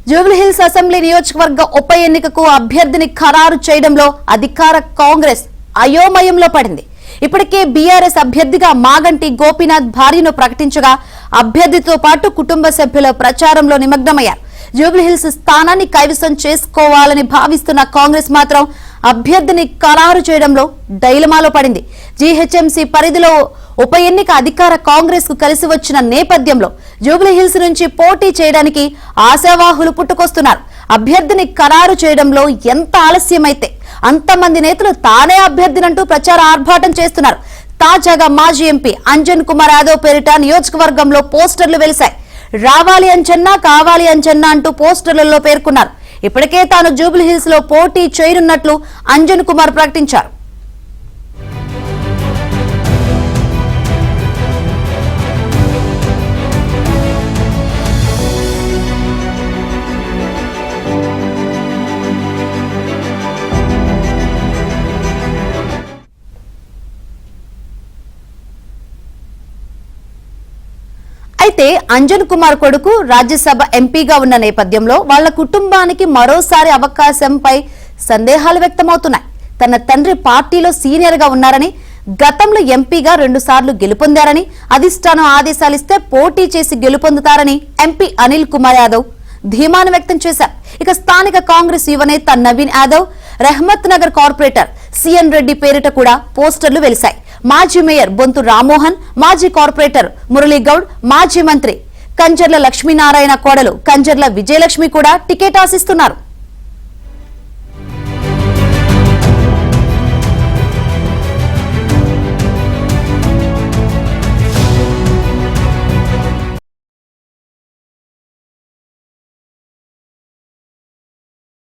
Jubilee Hills assembly నియోజకవర్గ ఉప ఎన్నికకు అభ్యర్థిని ఖరారు చేయడంలో అధికార కాంగ్రెస్ అయోమయంలో పడింది. ఇప్పటికే బీఆర్ఎస్ అభ్యర్థిగా మాగంటి గోపీనాథ్ భార్యను ప్రకటించగా అభ్యర్థితో పాటు కుటుంబ సభ్యుల ప్రచారంలో నిమగ్నమయ్యారు. జూబ్లీహిల్స్ స్థానాన్ని కైవసం చేసుకోవాలని భావిస్తున్న కాంగ్రెస్ మాత్రం అభ్యర్థిని ఖరారు చేయడంలో డైలమాలో పడింది. జీహెచ్ఎంసీ పరిధిలో ఉప ఎన్నిక అధికార కాంగ్రెస్ కు కలిసి వచ్చిన నేపథ్యంలో జూబ్లీహిల్స్ నుంచి పోటీ చేయడానికి ఆశావాహులు పుట్టుకొస్తున్నారు. అభ్యర్థిని ఖరారు చేయడంలో ఎంత ఆలస్యమైతే అంతమంది నేతలు తానే అభ్యర్థినంటూ ప్రచార ఆర్భాటం చేస్తున్నారు. తాజాగా మాజీ ఎంపీ అంజన్ కుమార్ యాదవ్ పేరిట నియోజకవర్గంలో పోస్టర్లు వెలిశాయి. రావాలి అంచన్నా కావాలి అంచన్నా అంటూ పోస్టర్లలో పేర్కొన్నారు. ఇప్పటికే తాను జూబ్లీహిల్స్ లో పోటీ చేయనున్నట్లు అంజన్ కుమార్ ప్రకటించారు. అయితే అంజన్ కుమార్ కొడుకు రాజ్యసభ ఎంపీగా ఉన్న నేపథ్యంలో వాళ్ల కుటుంబానికి మరోసారి అవకాశంపై సందేహాలు వ్యక్తమవుతున్నాయి. తన తండ్రి పార్టీలో సీనియర్ గా ఉన్నారని, గతంలో ఎంపీగా 2 సార్లు గెలుపొందారని, అధిష్టానం ఆదేశాలిస్తే పోటీ చేసి గెలుపొందుతారని ఎంపీ అనిల్ కుమార్ యాదవ్ ధీమాను వ్యక్తం చేశారు. ఇక స్థానిక కాంగ్రెస్ యువనేత నవీన్ యాదవ్, రెహమత్ నగర్ కార్పొరేటర్ సిఎన్ రెడ్డి పేరిట కూడా పోస్టర్లు వెలిశాయి. మాజీ మేయర్ బొంతు రామ్మోహన్, మాజీ కార్పొరేటర్ మురళీగౌడ్, మాజీ మంత్రి కంజర్ల లక్ష్మీనారాయణ కోడలు కంజర్ల విజయలక్ష్మి కూడా టికెట్ ఆశిస్తున్నారు.